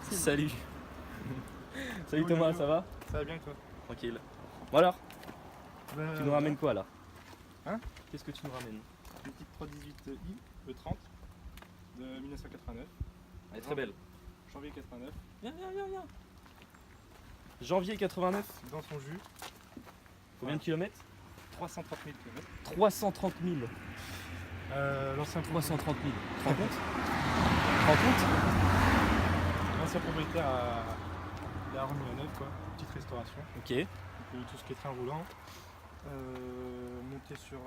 tranquille. Salut. Salut Thomas, ça va? Ça va bien toi? Tranquille. Bon alors, Bah, tu nous ramènes quoi là? Hein? Qu'est-ce que tu nous ramènes? Une petite 318i E30 de 1989. Elle est très belle. Janvier 89. Viens. Janvier 89, Dans son jus. combien de kilomètres? 330 000 km. 330 000. L'ancien 330 000. Tu te rends compte? Tu te rends compte? L'ancien propriétaire l'a remis à neuf quoi. Petite restauration. Ok. Donc, tout ce qui est train roulant. Monté sur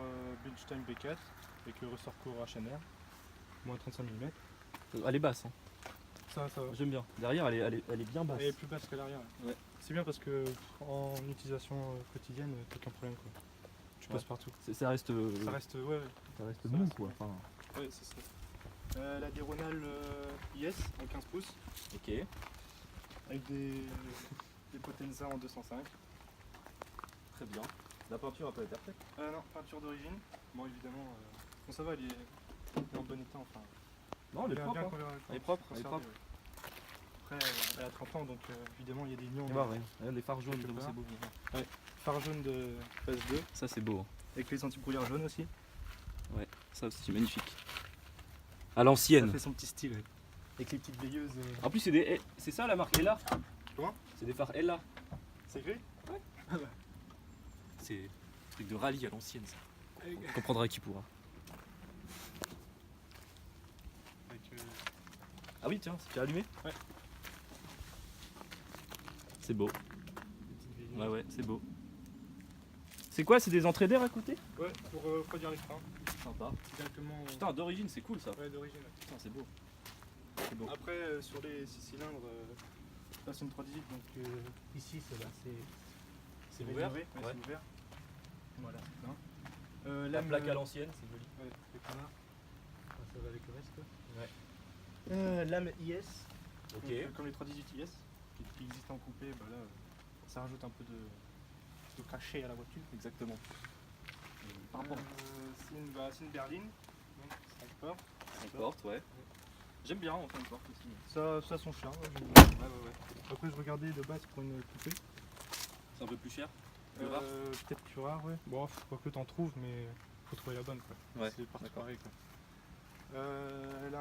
Bilstein B4 avec le ressort court HNR. Moins 35 mm. Elle est basse, hein. Ça va. J'aime bien. Derrière, elle est bien basse. Elle est plus basse que l'arrière. Ouais. C'est bien parce que en utilisation quotidienne, t'as aucun problème quoi. Tu passes partout. Ça reste, Ça reste, ouais. ça reste ça mou reste- quoi. Enfin, Ouais, c'est ça. La diagonale IS en 15 pouces ok. avec des Potenza en 205. Très bien. La peinture a pas été refaite. Non, peinture d'origine. Bon, évidemment, bon, ça va, elle est en bon état. Enfin, Non, elle est on verra propre. bien Hein. qu'on verra Elle est propre, quand elle est ça propre. sert, Après, elle a 30 ans, donc évidemment, il y a des lions. Et bah, ouais. Regarde les phares jaunes, Quelque comme part. c'est beau. Phare jaune de phase 2 Ça c'est beau. avec les anti-brouillard jaunes aussi. Ça aussi, magnifique. À Ça l'ancienne. fait son petit style. Ouais. Avec les petites veilleuses. En plus, c'est ça la marque Ella. Comment? C'est des phares Ella. C'est gris. C'est un truc de rallye à l'ancienne, ça. Avec, On comprendra qui pourra. Ah oui, tiens, c'est allumé. Ouais. C'est beau. des petites veilleuses. Ouais, c'est beau. C'est quoi? C'est des entrées d'air à côté? Ouais, pour refroidir les freins. Sympa. Directement. Putain, d'origine, c'est cool ça. Ouais, d'origine. Ouais. Putain, c'est beau. C'est beau. Après, sur les 6 cylindres, là c'est une 318, donc ici c'est ouvert. rénové, ouais, Ouais. c'est ouvert. Voilà, c'est plein. La Lame, plaque à l'ancienne, c'est joli. ouais, les canards. Enfin, ça va avec le reste. Ouais. Lame IS, Ok. donc, comme les 318 IS, qui existent en coupé, bah là ça rajoute un peu de cachet à la voiture. Exactement. Par rapport. C'est une berline, donc 5 portes. 5 portes, ouais. J'aime bien en 5 portes aussi. Ça a son charme. Ouais, j'aime bien. Ouais. Après je regardais de base pour une coupée. C'est un peu plus cher. Plus rare. Peut-être plus rare, ouais. Bon, faut que t'en trouves, mais faut trouver la bonne quoi. Ouais, C'est partout d'accord. pareil quoi. Elle a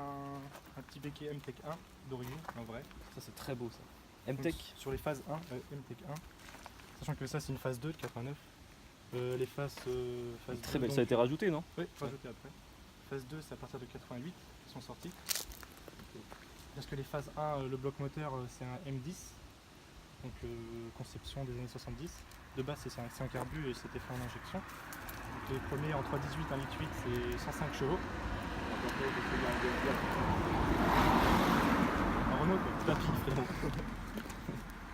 un petit béquet MTEC 1 d'origine, en vrai. Ça, c'est très beau ça. Donc, MTech. sur les phases 1, MTEC 1. Sachant que ça c'est une phase 2 de 89. Les phases, phase Très 2, belle. donc, Ça a été rajouté, non? ouais, rajouté après. Phase 2 c'est à partir de 88 qui sont sortis. Parce que les phases 1, le bloc moteur c'est un M10. Donc conception des années 70. De base c'est un carbu et c'était fait en injection. Donc, les premiers en 318, 1.8 c'est 105 chevaux. Un Renault quoi, tapis frérot.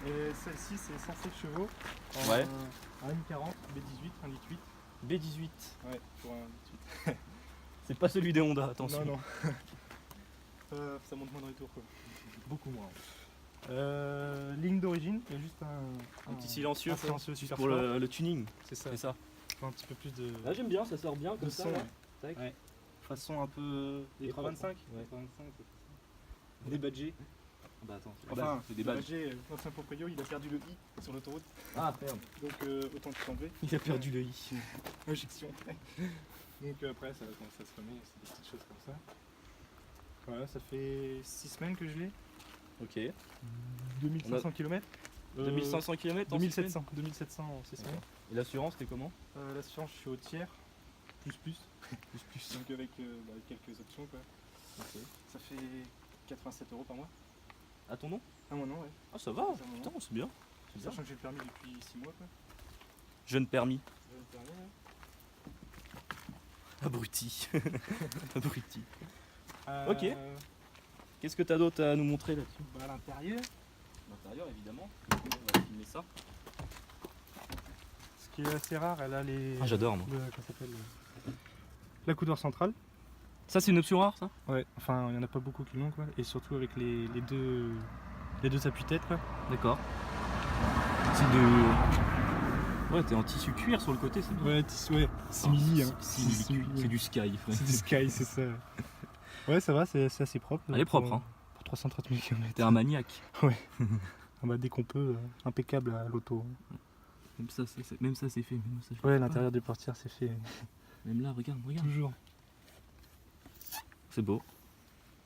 Et celle-ci c'est 107 chevaux. En, Ouais. Un M40, B18, 1.8. B18. Ouais, pour un 18. C'est pas celui des Honda, attention. Non. Ça monte moins dans les tours quoi. Beaucoup moins. Ligne d'origine, il y a juste Un petit silencieux, un silencieux juste super pour fort. le tuning. C'est ça. C'est ça. Un petit peu plus de Là, j'aime bien, ça sort bien comme ça. son. Là. Ouais. Tac. Ouais. Façon un peu des Et 325. Ouais. 325. Des badgés. Bah attends, Enfin, c'est des badges. l'ancien proprio, il a perdu le i sur l'autoroute, Ah, merde. donc autant tout enlever. Il a perdu le i. Injection. Donc après, ça commence à se remet, c'est des petites choses comme ça. Voilà, ça fait 6 semaines que je l'ai. Ok. 2500 km. 2500 km en 2700 en 6 semaines. Et l'assurance, t'es comment? L'assurance, je suis au tiers, plus. Plus. Donc avec quelques options quoi. Ok. Ça fait 87 € par mois. À ton nom? Ah mon nom ouais. Ah, ça va. C'est à mon nom. Putain, c'est bien. C'est bien. Sachant que j'ai le permis depuis 6 mois quoi. Jeune permis. J'ai le permis ouais. Abruti. Abruti. Euh, Ok. Qu'est-ce que t'as d'autre à nous montrer là-dessus? Bah, à l'intérieur, L'intérieur, évidemment. On va filmer ça. ce qui est assez rare, elle a les. Ah, j'adore, moi. comment ça s'appelle la coudoir centrale. Ça, c'est une option rare, ça? Ouais, enfin il n'y en a pas beaucoup qui l'ont quoi. Et surtout avec les deux appuis-têtes quoi. D'accord. C'est de. Ouais, t'es en tissu cuir sur le côté, c'est bien. Ouais, ouais, simili hein. C'est du sky, frère. C'est du sky, c'est ça. Ouais, ça va, c'est assez propre. Elle est propre, hein. Pour 330 000 km. T'es un maniaque. Dès qu'on peut, impeccable à l'auto. Même ça, c'est fait. Même ça, je Ouais, peux l'intérieur du portière c'est fait. pas. Même là, regarde. Toujours. C'est beau.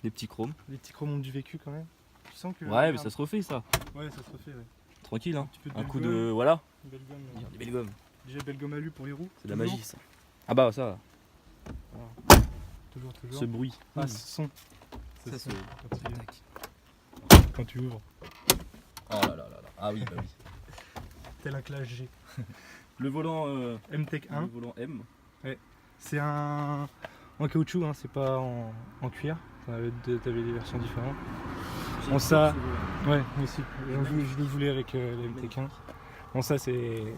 Des petits chromes. Les petits chromes ont du vécu quand même. Tu sens que. Ouais, mais ça se refait ça. Ouais, ça se refait, ouais. Tranquille, hein. Un petit peu de Un belle coup gomme. de. Voilà. Une belle gomme. Des belles gommes. Déjà belle gomme alu pour les roues. C'est de la Toujours. magie ça. Ah bah ça, Toujours. ce bruit. Ah, ce son. Ça, son. ce- Quand, Tac. quand tu ouvres. Oh là là là là. Ah oui, bah oui. Tel un Clash G. Le volant M-Tech 1. le volant M. C'est un en caoutchouc, hein, c'est pas en cuir. T'avais des versions différentes. Bon, ça, ouais, moi aussi. Je le voulais avec le MT 1. Bon, ça, c'est.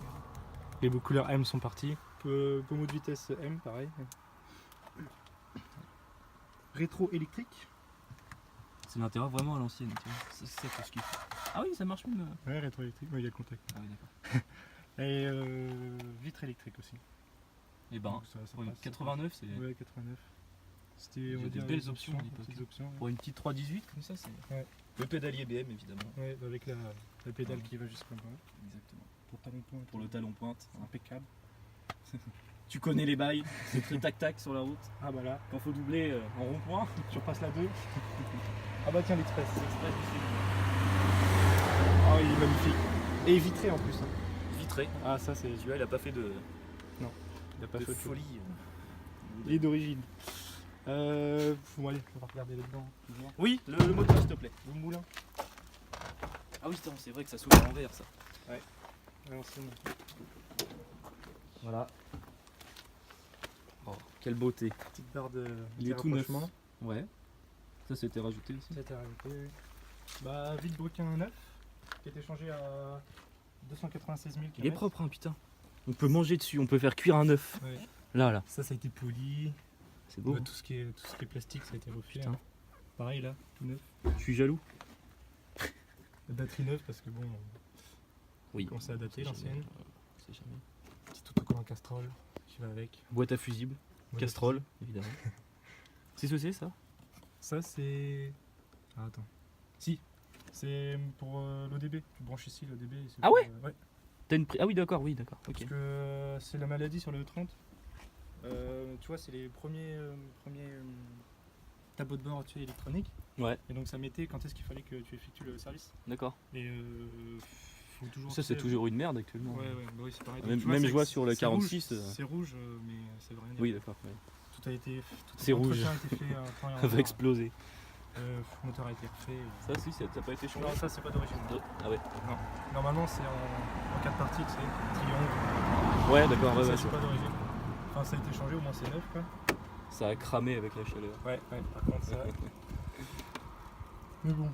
Les beaux couleurs M sont partis. Pommeau de vitesse M, pareil. Rétro électrique. C'est l'intérieur vraiment à l'ancienne. tu vois. C'est ça tout ce qu'il faut. Ah oui, ça marche même. Ouais, rétro électrique, il y a le contact. Ah oui, d'accord. Et vitre électrique aussi. Et ben, Donc ça pour une passe. 89, c'est. Ouais, 89. C'était, Il y a on va des dire, belles les options à l'époque. petites options, ouais. Pour une petite 318 comme ça, c'est. Ouais. Le pédalier BM évidemment. Ouais, avec la pédale qui va jusqu'en bas. Exactement. Pour talon point. Pour le talon pointe. Impeccable. Tu connais les bails, c'est très tac-tac sur la route. Ah bah là, Quand faut doubler en rond-point, tu repasses la 2. Ah bah tiens, l'express. express du Ah, il est magnifique. Et vitré en plus. Hein. vitré. Ah, ça c'est. Tu vois, il a pas fait de, Il a pas de fait autre chose. folie. Il est d'origine. Bon, allez, on va regarder là-dedans. Toujours. Oui, le moteur s'il te plaît. Le moulin. Ah oui, c'est vrai que ça s'ouvre à l'envers ça. Alors, c'est bon. Voilà. Oh, quelle beauté. Petite barre de. Il est tout neuf. rapprochement. Ouais. Ça c'était rajouté aussi. C'était rajouté. Bah, vide broquin neuf. Qui a été changé à 296 000 km. Il est propre hein putain. On peut manger dessus, on peut faire cuire un œuf. Ouais. Là. Ça a été poli. C'est beau. Ouais, tout ce qui est plastique, ça a été refait. Putain. Hein. Pareil là, tout neuf. Je suis jaloux. La batterie neuve parce que bon, Oui. on s'est adapté l'ancienne. C'est jamais. Petit autocollant Castrol qui va avec. Boîte à fusible, Voilà, Castrol, évidemment. C'est ce que c'est ça? Ça c'est. Ah, attends. Si. C'est pour l'ODB. Tu branches ici l'ODB. Ah ouais Ouais. T'as une Ah oui d'accord, ok. Parce que c'est la maladie sur le E30. Tu vois, c'est les premiers tableaux de bord électroniques. Ouais, Et donc ça mettait quand est-ce qu'il fallait que tu effectues le service. d'accord. Et faut toujours. Ça c'est toujours une merde actuellement. Ouais, bah oui, c'est pareil. Même- Tu vois, même c'est- je vois sur le c'est rouge, 46, C'est rouge, mais ça veut rien dire. Oui d'accord. Ouais. Tout a été. C'est rouge. L'entretien a été fait un temps et un Ça va heure. exploser. Le moteur a été refait. Ça si, ça n'a pas été changé. Non, ça c'est pas d'origine. Ah ouais. Normalement c'est en 4 parties, tu sais, triangle. Ouais d'accord, ouais, Ça ouais, c'est pas d'origine. Enfin ça a été changé, au moins c'est neuf quoi. ça a cramé avec la chaleur. Ouais, par contre ça. Mais bon.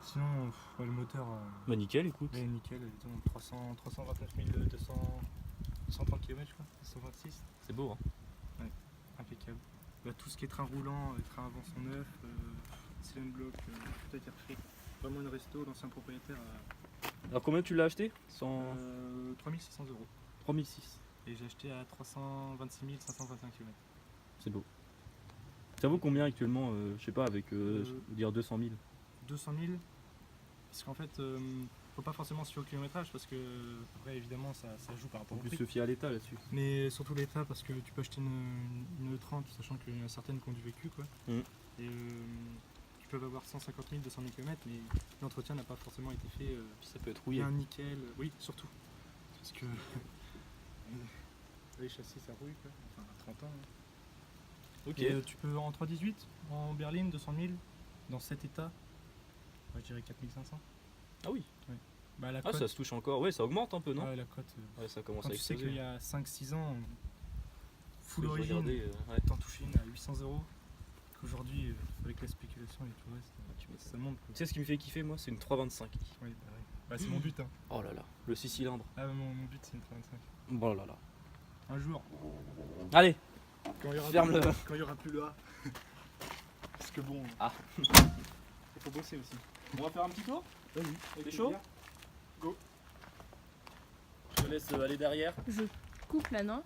Sinon, le moteur Bah nickel écoute. est nickel, disons 329 230 km je crois, 226, C'est beau hein. impeccable. Bah, tout ce qui est train roulant, les trains avant sont neufs, cylindre bloc, tout a été refait. Vraiment une resto, l'ancien propriétaire Alors combien tu l'as acheté à 3600 euros. 3006. Et j'ai acheté à 326 521 km. C'est beau. Ça vaut combien actuellement je sais pas avec je veux dire 200 000. 200 000, parce qu'en fait, faut pas forcément se fier au kilométrage, parce que après évidemment ça joue par rapport En au plus prix. se fier à l'état là-dessus. Mais surtout l'état, parce que tu peux acheter une E30, sachant qu'il y en a certaines qui ont du vécu quoi. Mm. Et qui peuvent avoir 150 000, 200 000 km, mais l'entretien n'a pas forcément été fait Puis ça peut être rouillé. bien nickel. Oui, surtout. Parce que les châssis ça rouille quoi, enfin à 30 ans. Hein. Ok. Et, tu peux en 318, en berline, 200 000, dans cet état, je dirais 4500. Ah oui. Bah, la Ah cote, ça se touche encore. Ouais ça augmente un peu non? ouais, la cote, Ouais ça commence quand à tu sais exploser. qu'il y a 5-6 ans, full Je origine, regardais, ouais. t'en touches une à 800 euros, qu'aujourd'hui, avec la spéculation et tout le reste, ça monte quoi. Tu sais ce qui me fait kiffer moi? C'est une 325. Ouais, bah, c'est mon but. Hein. Oh là là, le 6 cylindres. Ah, mon but, c'est une 35. Oh là là. Un jour, Allez, quand il y aura, ferme le. quand il y aura plus le A. Parce que bon, Ah. il faut bosser aussi. On va faire un petit tour? Vas-y. T'es chaud? Go. Je te laisse aller derrière. Je coupe là, non?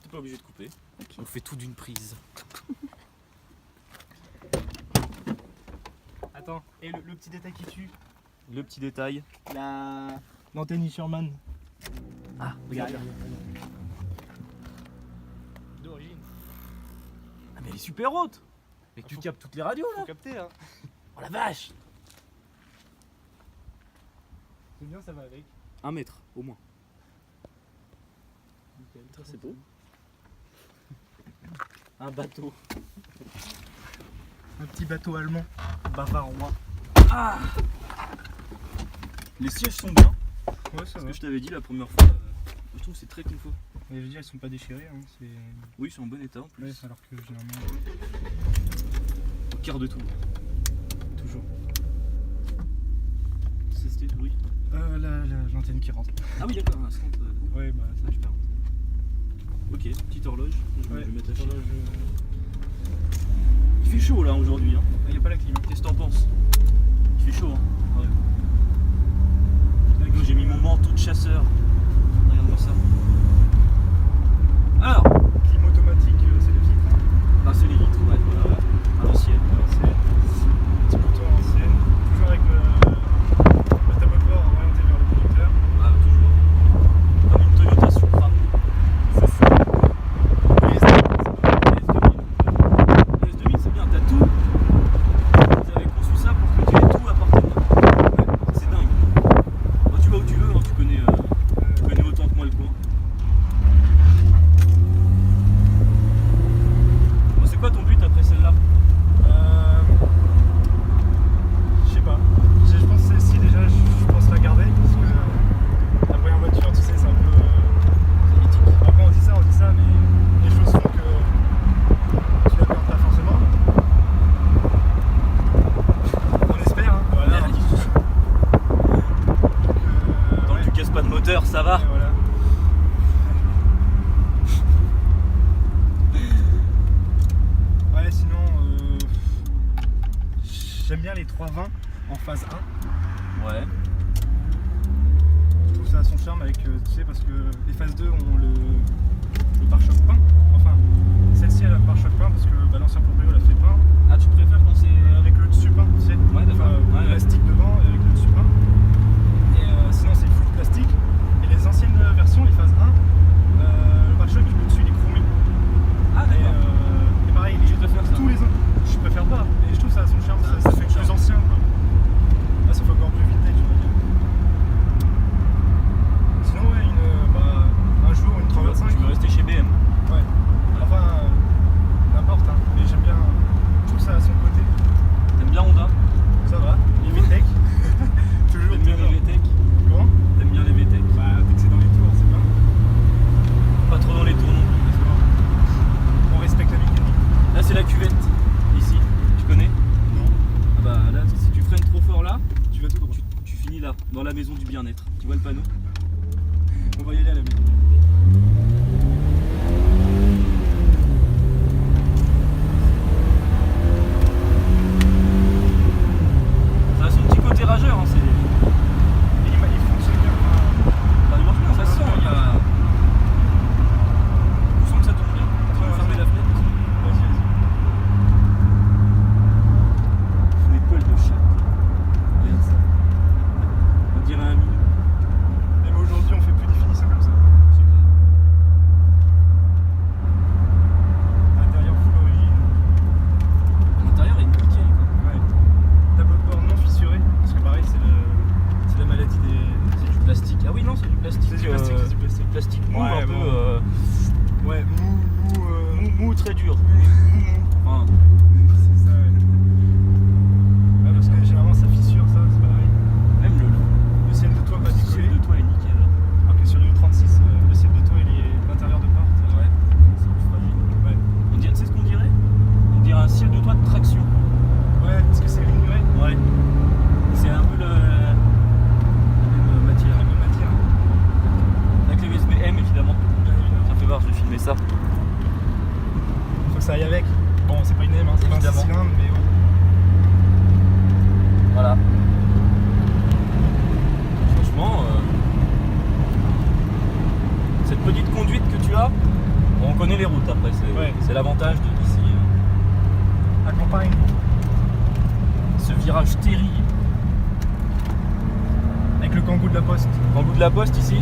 T'es pas obligé de couper. Ok. On fait tout d'une prise. Attends. Et le petit détail qui tue, Le petit détail. l'antenne Sherman. Ah, regarde. D'origine. Ah, mais elle est super haute. Mais tu captes toutes les radios là. Faut capter, hein. Oh la vache. C'est bien, ça va avec. 1 mètre au moins. Nickel. Ça c'est beau. Un bateau. Un petit bateau allemand, bavarois. Ah. Les sièges sont bien. Ouais, ça Ce va. que je t'avais dit la première fois. Je trouve que c'est très confort. Mais je veux dire, ils sont pas déchirés. Hein. C'est... Oui, c'est en bon état en plus. Ouais, alors que généralement, Au quart de tour. toujours. C'est c'était tout, oui. L'antenne qui rentre. Ah oui, d'accord, un centre. Ouais, bah ça, je perds. Ok, petite horloge. Je vais Ouais, mettre la horloge, Il fait chaud là aujourd'hui. Hein. il n'y a pas la clim. Qu'est-ce que t'en penses? Il fait chaud. Hein. Ouais. Moi, j'ai mis mon manteau de chasseur. Regarde-moi ça. Alors, Clim automatique, c'est le titre. Hein. bah, c'est les litres, ouais, voilà. À l'ancienne. Petit bouton ancienne. Toujours avec le tableau de bord orienté vers le conducteur. Ah, toujours. Comme une Toyota Supra. C'est ça. Oui, La S2000, c'est bien, t'as tout. Ils avaient conçu ça pour que tu aies tout à portée de main. Ouais, c'est dingue. Bon, tu vas où tu veux, hein, tu connais autant que moi le coin. Bon, c'est quoi ton but après celle-là? Je sais pas. Je pense que celle-ci déjà, je pense la garder parce que la première voiture, tu sais, c'est un peu mythique. Après on dit ça, mais les choses font que tu la perds pas forcément. On espère, hein. Voilà. Merde. Tant Ouais. que tu casses pas de moteur, ça va. Ouais, voilà. Ouais, sinon, j'aime bien les 320 en phase 1. Ouais. Je trouve ça a son charme avec, tu sais, parce que les phases 2 ont le pare-choc peint. Enfin, celle-ci elle a le pare-choc peint parce que bah, l'ancien proprio l'a fait peint Ah, tu préfères quand c'est. avec le dessus peint, tu sais. Ouais, d'accord. Enfin, Ouais, le ouais. plastique devant et avec le dessus peint. Et sinon, c'est full plastique. Et les anciennes versions, les phases 1, le pare-choc le dessus il est chromé. Ah, Et, d'accord. et pareil, Tu préfères ça? tous les ans. Je préfère pas, mais je trouve ça a son charme, ça son fait charme. plus ancien. Quoi. Là, ça fait encore plus vintage, on va dire. Sinon, ouais, un jour, une 325. Tu veux rester chez BM. Ouais. Enfin, n'importe, hein. Mais j'aime bien. Je trouve ça à son côté. T'aimes bien Honda? Ça va. Les VTEC. Toujours. T'aimes bien les VTEC? Comment T'aimes bien les VTEC? Bah, dès que c'est dans les tours, c'est bien. Pas trop dans les tours non plus. Parce que on respecte la mécanique. Là c'est la cuvette, ici, tu connais? Non. Ah bah là, si tu freines trop fort là, Tu vas tout droit. tu finis là, dans la maison du bien-être. Tu vois le panneau? On va y aller à la maison. Ça a son petit côté rageur, hein, c'est... Et il fonctionne bien. Bah, il marche bien, ça se sent, il y a... Je sens que ça tourne bien. Tu peux Ouais, fermer ouais. la fenêtre? Vas-y. Les poils de chat. Regarde ça. On dirait un minou. Même aujourd'hui, on fait plus des finitions comme ça. C'est clair. Kangoo de la Poste. Kangoo de la Poste ici.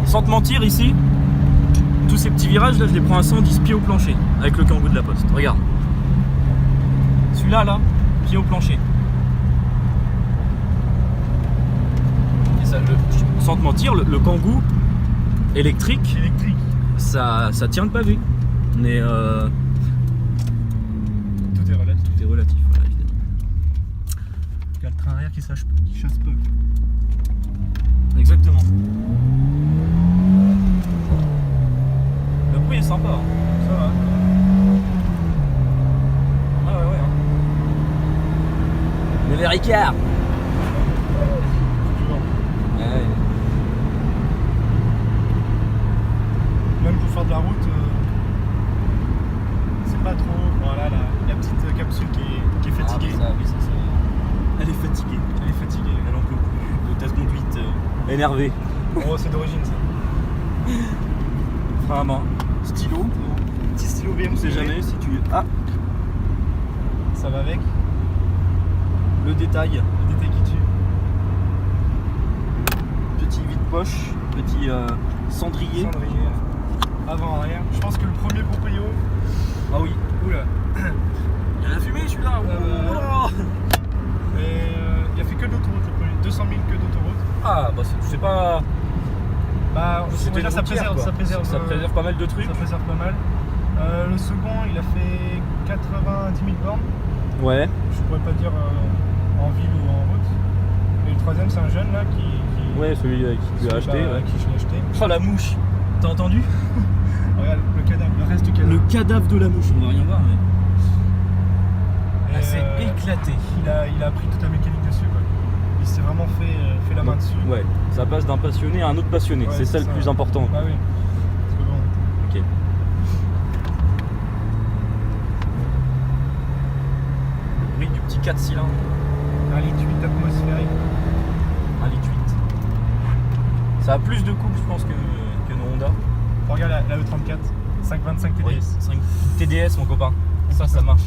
Sans te mentir, ici, tous ces petits virages là, je les prends à 110 pieds au plancher avec le Kangoo de la Poste. Regarde. Celui-là, là, pied au plancher. Et ça, sans te mentir, le Kangoo électrique, ça tient le pavé. Mais Tout est relatif. tout est relatif, voilà, évidemment. Il y a le train arrière qui chasse peu. Exactement. Le bruit est sympa. Hein. Ça va. Ah ouais, ouais. Hein. Le Vericard. Toujours. Ouais. Même pour faire de la route, c'est pas trop. Voilà la petite capsule qui est fatiguée. Ah, oui, ça. Elle est fatiguée. Elle est fatiguée. Elle en peut plus. De ta conduite énervée. Oh, c'est d'origine ça. Frein à main. Stylo. Petit stylo BM, On sait jamais si tu. Ah, Ça va avec. le détail. Le détail qui tue. Petit vide-poche. Petit cendrier. Cendrier. Avant, arrière. Je pense que le premier proprio. Ah oui. Oula. Il y a la fumée celui-là. Oh. Et il a fait que d'autoroute le premier. 200 000 que d'autoroute. Ah bah c'est pas. Bah, C'était déjà, une ça routière, préserve, quoi. ça préserve, pas mal de trucs. ça préserve pas mal. Le second, il a fait 90 000 bornes. Ouais. Je pourrais pas dire en ville ou en route. Et le troisième, c'est un jeune là qui Ouais, celui qui lui a acheté. bah, Ouais. qui je l'ai acheté. Oh la mouche. T'as entendu? Regarde le cadavre, le reste du cadavre. Le cadavre de la mouche. On va rien voir mais. Et, Elle s'est éclatée. il a appris toute la mécanique dessus quoi. Il s'est vraiment fait la main dessus. Ouais. Ça passe d'un passionné à un autre passionné. Ouais, c'est ça le plus important. Bah oui. Parce que bon. Ok. Le bruit du petit 4 cylindres. 1,8 litre atmosphérique. 1,8 litre. Ça a plus de couple, je pense, que nos Honda. Regarde la E34, 525 TDS. Oui, 5 TDS, mon copain. Ça marche.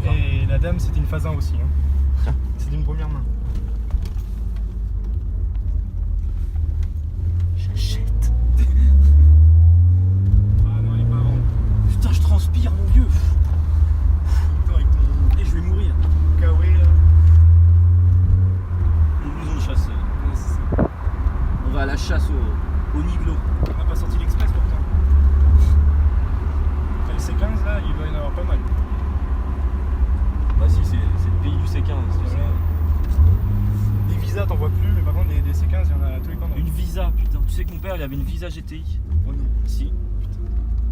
Et la dame, c'était une phase 1 aussi. Hein. C'est d'une première main. J'achète. Ah non, elle est pas avant. Putain, je transpire, mon vieux. Toi avec ton Et je vais mourir. Kawaii là. Une maison de chasse. Ouais, c'est ça. On va à la chasse au Niglo. On n'a pas sorti l'Express pourtant. Le C15 là, il doit y en avoir pas mal. Bah si, c'est le pays du C15. tu sais. Voilà. Des visas, t'en vois plus, mais par contre, des C15, il y en a à tous les coins. Une Visa, putain. Tu sais que mon père, il avait une Visa GTI. Oh non. Si.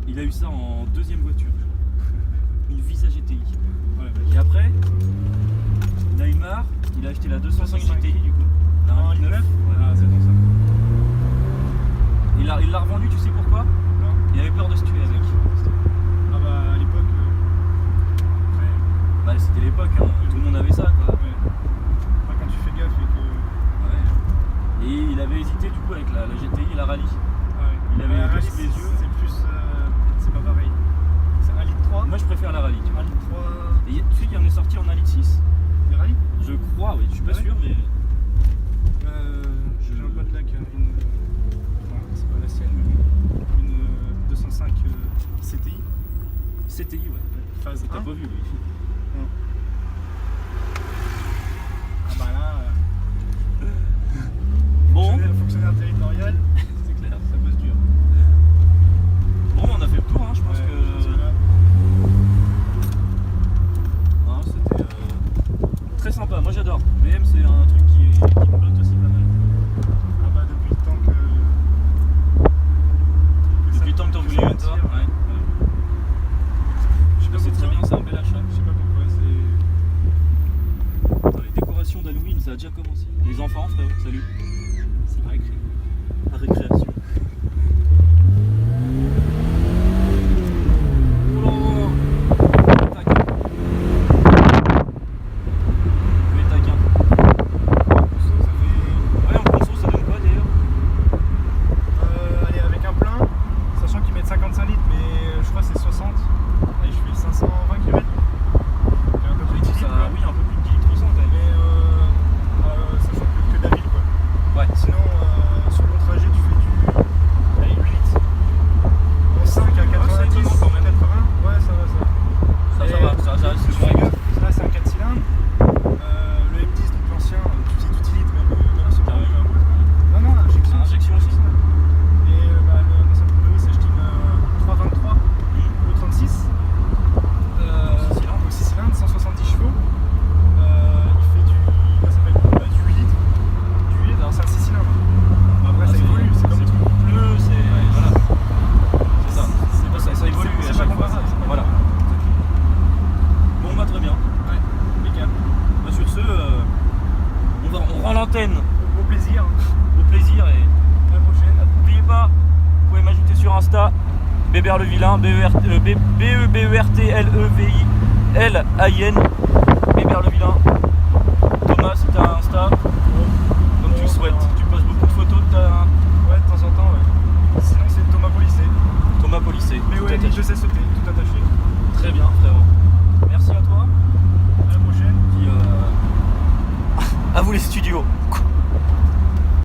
Il a eu ça en deuxième voiture. Une Visa GTI. Ouais, Et après, Daimar, il a acheté la 205 GTI du coup. La Ah, 1.9. il Ouais. Ah, c'est bon ça. Il l'a revendu, tu sais pourquoi? Non. Il avait peur de se tuer avec. Ah bah à l'époque. Après, Bah c'était l'époque, hein. Tout le monde avait ça quoi. ouais. Après, quand tu fais gaffe et que. Ouais. Et il avait hésité du coup avec la GTI et la Rallye. Ouais. Il avait la les rallye, sous les yeux. C'est plus. C'est pas pareil. C'est 1,3 litre. Moi je préfère la Rallye, tu vois. 1,3 litre. Et tu sais qu'il en est sorti en 1,6 litre. Les rallyes. Je crois, oui, je suis pas Ouais. sûr mais. J'ai un pote là qui a une. Enfin, c'est pas la sienne, mais bon, une 205 CTI. CTI, ouais. Phase T'as 1. pas vu, oui. Ah bah là. Bon, Fonctionnaire territorial, c'est clair. ça bosse dur. Bon, on a fait le tour, hein, je pense Ouais, que. là, Hein, c'était très sympa, moi j'adore. VM c'est un truc qui me botte aussi pas mal. ah bah depuis le temps que. Depuis le temps que t'en voulais une, toi. Ouais. Je sais pas C'est très pourquoi. bien, c'est un bel achat. Je sais pas pourquoi, c'est. Les décorations d'Halloween, ça a déjà commencé. Les enfants, frérot, salut. C'est la récré. La récréation. Oh là, taquin. Mais taquin. Conso, ça fait. Ouais, en conso, ça donne quoi d'ailleurs? Allez, avec un plein, sachant qu'ils mettent 55 litres, mais je crois que c'est 60. Allez, je fais 520 km. J'ai un peu plus de 10 litres, Ça, quoi. oui, un peu plus de 10 litres au centre. Mais sachant que de la ville quoi. rend l'antenne. Au plaisir. Au plaisir et À la prochaine. n'oubliez pas, vous pouvez m'ajouter sur Insta, Bébert le Vilain, B-E-B-E-R-T-L-E-V-I-L-A-I-N, Bébert le Vilain. Thomas, c'est un Insta, comme tu le souhaites. Tu poses beaucoup de photos de ta... Ouais, de temps en temps, ouais. Sinon, c'est Thomas Polissé. Thomas Polissé. Mais tout ouais, attaché. je sais sauter, tout attaché. Très bien, frérot. Merci à toi. À la prochaine. Puis, à vous les studios.